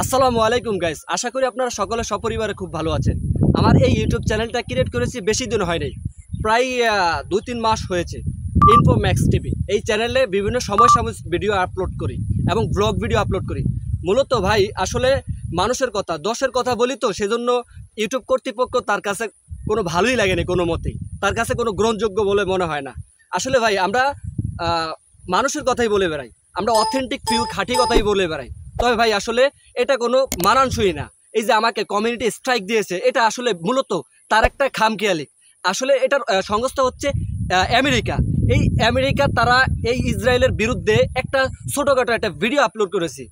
আসসালামু আলাইকুম গাইস, আশা করি আপনারা সকলে সপরিবারে খুব ভালো আছেন। আমার এই ইউটিউব চ্যানেলটা ক্রিয়েট করেছি বেশি দিন হয়নি, প্রায় 2-3 মাস হয়েছে। ইনফো ম্যাক্স টিভি এই চ্যানেলে বিভিন্ন সমসাময়িক ভিডিও আপলোড করি এবং ব্লগ ভিডিও আপলোড করি। মূলত ভাই আসলে মানুষের কথা, দশের কথা বলি, তো সেজন্য ইউটিউব কর্তৃপক্ষ তার কাছে কোনো ভালোই লাগেনি, কোনো মতেই তার কাছে কোনো গ্রহণযোগ্য বলে মনে হয় না। আসলে ভাই আমরা মানুষের কথাই বলে বেড়াই, আমরা অথেন্টিক পিওর খাঁটি কথাই বলে বেড়াই। তবে ভাই আসলে এটা কোনো মানানসই না। এই যে আমাকে কমিউনিটি স্ট্রাইক দিয়েছে, এটা আসলে মূলত তার একটা খামখেয়ালি। আসলে এটার সংস্থা হচ্ছে আমেরিকা। এই আমেরিকা তারা এই ইসরায়েলের বিরুদ্ধে একটা ছোটোখাটো একটা ভিডিও আপলোড করেছে,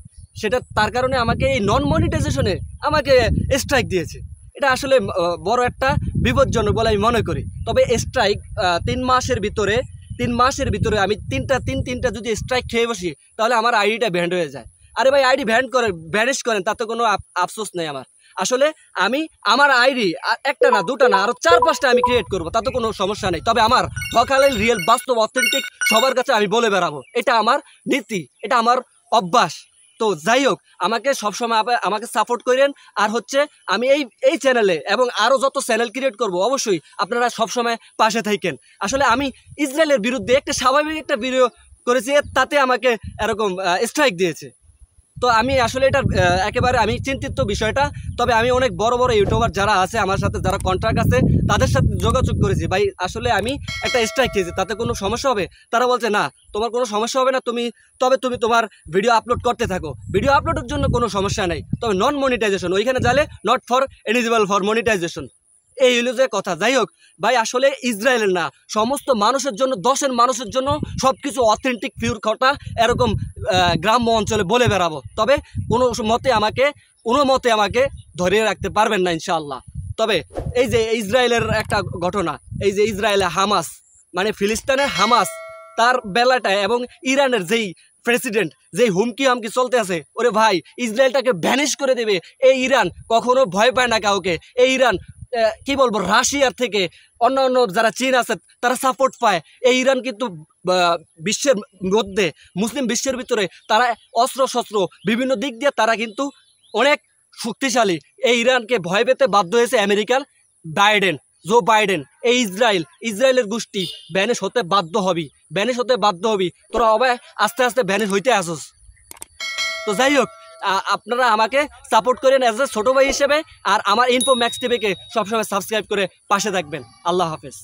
সেটা তার কারণে আমাকে এই নন মনিটাইজেশনে আমাকে স্ট্রাইক দিয়েছে। এটা আসলে বড় একটা বিপজ্জনক বলে আমি মনে করি। তবে স্ট্রাইক 3 মাসের ভিতরে আমি তিনটা যদি স্ট্রাইক খেয়ে বসি, তাহলে আমার আইডিটা ব্যান্ড হয়ে যায়। আরে ভাই আইডি ভ্যানিশ করেন, তাতে কোনো আফসোস নেই আমার। আসলে আমি আমার আইডি একটা না, দুটা না, আরো 4-5টা আমি ক্রিয়েট করবো, তাতে কোনো সমস্যা নেই। তবে আমার সকালে রিয়েল বাস্তব অথেন্টিক সবার কাছে আমি বলে বেড়াবো, এটা আমার নীতি, এটা আমার অভ্যাস। তো যাই হোক, আমাকে সবসময় আমাকে সাপোর্ট করেন। আর হচ্ছে আমি এই চ্যানেলে এবং আরও যত চ্যানেল ক্রিয়েট করব, অবশ্যই আপনারা সবসময় পাশে থাকেন। আসলে আমি ইসরায়েলের বিরুদ্ধে একটা স্বাভাবিক একটা ভিডিও করেছি, তাতে আমাকে এরকম স্ট্রাইক দিয়েছে। তো আমি আসলে এটা একেবারে আমি চিন্তিত বিষয়টা। তবে আমি অনেক বড় বড় ইউটিউবার যারা আছে আমার সাথে, যারা কন্ট্রাক্ট আছে, তাদের সাথে যোগাযোগ করেছি। ভাই আসলে আমি একটা স্ট্রাইক খেয়েছি, তাতে কোনো সমস্যা হবে? তারা বলছে না, তোমার কোনো সমস্যা হবে না, তুমি তোমার ভিডিও আপলোড করতে থাকো। ভিডিও আপলোডের জন্য কোনো সমস্যা নেই, তবে নন মনিটাইজেশন ওইখানে যালে not for eligible for monetization, এই হলো যে কথা। যাই হোক ভাই, আসলে ইসরায়েলের না, সমস্ত মানুষের জন্য, দশের মানুষের জন্য সব কিছু অথেন্টিক পিওর কথা এরকম গ্রাম্য অঞ্চলে বলে বেড়াবো। তবে কোনো মতে আমাকে ধরিয়ে রাখতে পারবেন না ইনশাআল্লাহ। তবে এই যে ইসরায়েলের একটা ঘটনা, এই যে ইসরায়েলে হামাস, মানে ফিলিস্তিনের হামাস, তার বেলাটায় এবং ইরানের যেই প্রেসিডেন্ট যেই হুমকি চলতে আছে, ওরে ভাই ইসরায়েলটাকে ভ্যানিশ করে দেবে। এই ইরান কখনো ভয় পায় না কাউকে। এই ইরান কি বলবো, রাশিয়ার থেকে অন্যান্য যারা চীন আছে তারা সাপোর্ট পায়। এই ইরান কিন্তু বিশ্বের মধ্যে, মুসলিম বিশ্বের ভিতরে তারা অস্ত্র শস্ত্র বিভিন্ন দিক দিয়ে তারা কিন্তু অনেক শক্তিশালী। এই ইরানকে ভয় পেতে বাধ্য হয়েছে আমেরিকার জো বাইডেন। এই ইসরায়েলের গোষ্ঠী ব্যানিশ হতে বাধ্য হবি। তোরা অবাই আস্তে আস্তে ব্যানিশ হইতে আসোস। তো যাই হোক, আপনারা আমাকে সাপোর্ট করেন অ্যাজ এ ছোটো ভাই হিসেবে। আর আমার ইনফো ম্যাক্স টিভিকে সবসময় সাবস্ক্রাইব করে পাশে থাকবেন। আল্লাহ হাফেজ।